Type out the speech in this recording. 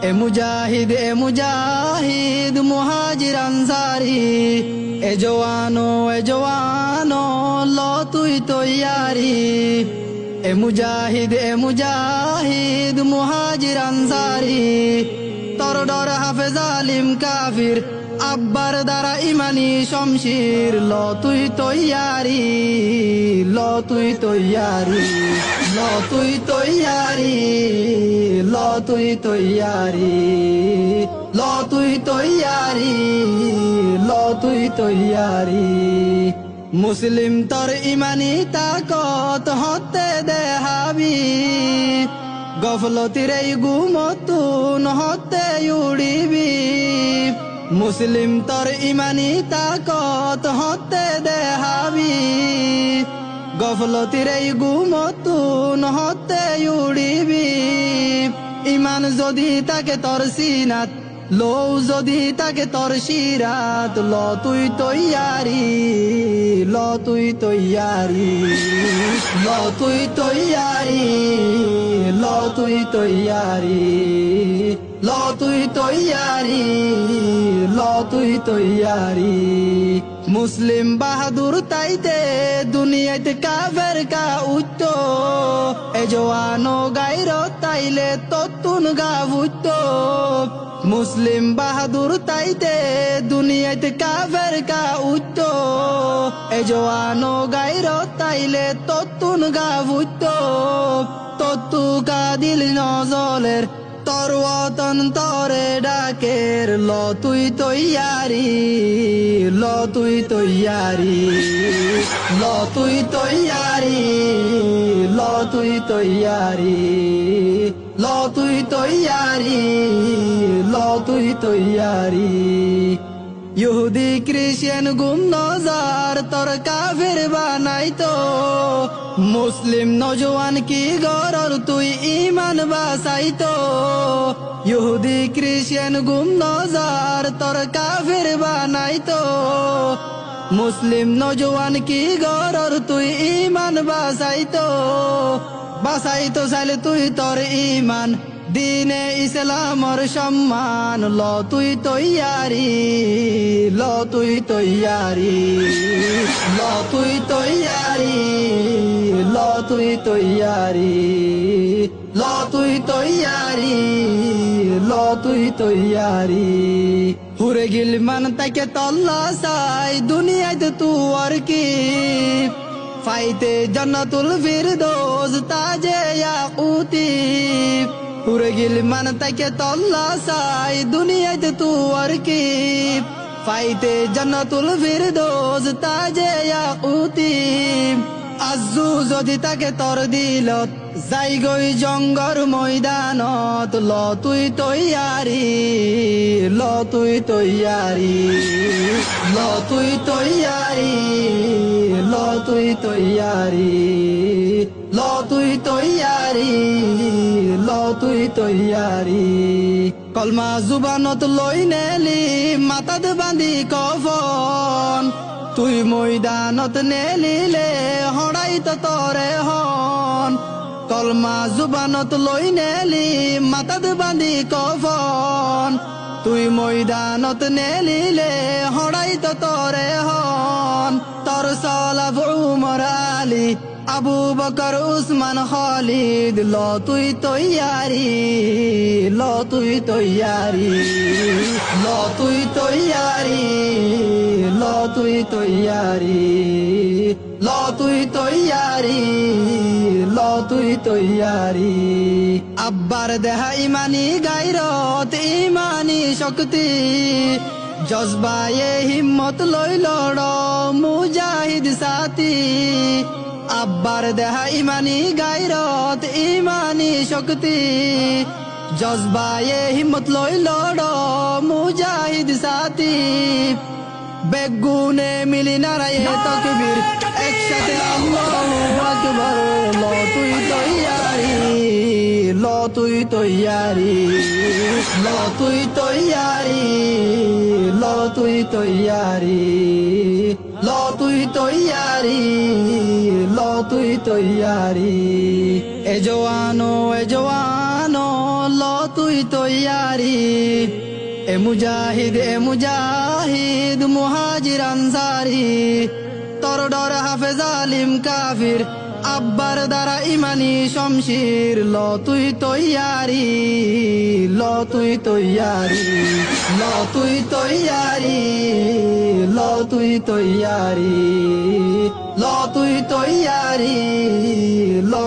এ মুজাহিদ মুহাজির আনসারি এ জওয়ানো লো তুই তৈয়ারি এ মুজাহিদ মুহাজির আনসারি তর ডর হাফেজ আলিম কাফির আব্বার দ্বারা ইমানি শমশির লো তুই তৈয়ারি লো তুই তৈয়ারি লো তুই তৈয়ারি লো তুই তৈয়ারি লো তুই তৈয়ারি লো তুই তৈয়ারি মুসলিম তর ইমানি তাকত হতে দেহাবি গফলতির এই গুমতুন হতে উড়িবি মুসলিম তর ইমানি তাকত হতে দেহাবি গফলতির এই গুমতুন হতে উড়িবি ইমান যদি তাকে তর সিনাত লৌ যদি তাকে তর শিরাত ল তুই তৈয়ারি ল তুই তৈয়ারি ল তুই তৈয়ারি ল তুই তৈয়ারি ল তুই তৈয়ারি ল তুই তৈয়ারি মুসলিম বাহাদুর তাইতে দুনিয়াতে কাফের কা উচ্চ এ জওয়ানো গাইর তাইলে ততুন গা উচ্চ মুসলিম বাহাদুর তাইতে দুনিয়াতে কাফের কা উচ্চ এ জওয়ানো গাইর তাইলে ততুন গা উচ্চ তত্তু কা দিল নজলের তর ওয়াতন তরে ডাকের ল তুই তৈয়ারি ল তুই তৈয়ারি ল তুই তৈয়ারি ল তুই তৈয়ারি ল তুই তৈয়ারি ল তুই তৈয়ারি ইহুদি খ্রিস্টান গুম নজার তোর কাফের বানাইতো মুসলিম নজওয়ান কি গরর তুই ইমান বাসাইতো ইহুদি খ্রিস্টান গুম নজার তোর কাফের বানাইতো মুসলিম নজওয়ান কি গরর তুই ইমান বাসাইতো বাসাইতো চাইলে তুই তোর ইমান দিনে ইসলামর সম্মান ল তুই তৈয়ারি ল তুই তৈয়ারি ল তুই তৈয়ারি ল তুই তৈয়ারি ল তুই তৈয়ারি ল তুই তৈয়ারি হুরে গিলমান তাকে তল্লা চাই দুনিয়াতে তুয়ার কি ফাইতে জান্নাতুল ফিরদৌস তাজে ইয়াকুতি পুরে গিলমান তাকে তল্লা চাই দুনিয়াতে তুয়ার কি ফাইতে জান্নাতুল ফিরদৌস তাজে ইয়াকুতি আজু যদি তাকে তর দিলত যাই গই জঙ্গর ময়দানত ল তুই তৈয়ারি ল তুই তৈয়ারি ল তুই তৈয়ারি ল তুই তৈয়ারি ল তুই তৈয়ারি ল তুই তৈয়ারি কলমা জুবানত লই নেলি মাথাত বান্ধি কফন তুই ময়দানত নেলিলে হড়াই তো তরে হন কলমা জুবানত লই নেলি মাথাত বান্ধি কফন তুই ময়দানত নেলিলে হড়াই তো তরে হন তর সালাফ উমর আলী আবু বকর উসমান খালিদ ল তুই তৈয়ারি ল তুই তৈয়ারি ল তুই তৈয়ারি ল তুই তৈয়ারি ল তুই তৈয়ারি ল তুই তৈয়ারি আব্বার দেহা ইমানি গায়রত ইমানি শক্তি জজবায়ে হিম্মত লই লড় মুজাহিদ সাথী আব্বার দেহা ইমানি গায়রত ইমানি শক্তি জজবায়ে হিম্মত লই লড় মুজাহিদ সাথী বেগুনে মিলি নারায়ে তাকবীর একসাথে আল্লাহু আকবার ল তুই তৈয়ারি ল তুই তৈয়ারি ল তুই তৈয়ারি ল তুই তৈয়ারি ল তুই তৈয়ারি ল তুই তৈয়ারি এ জওয়ানো ল তুই তৈয়ারি এ মুজাহিদ মুহাজির আনসারি তর ডর হাফেজ আলিম কাফির আব্বার দ্বারা ইমানি শমশির ল তুই তৈয়ারি ল তুই তৈয়ারি ল তুই তৈয়ারি ল তুই তৈয়ারি ল তুই তৈয়ারি ল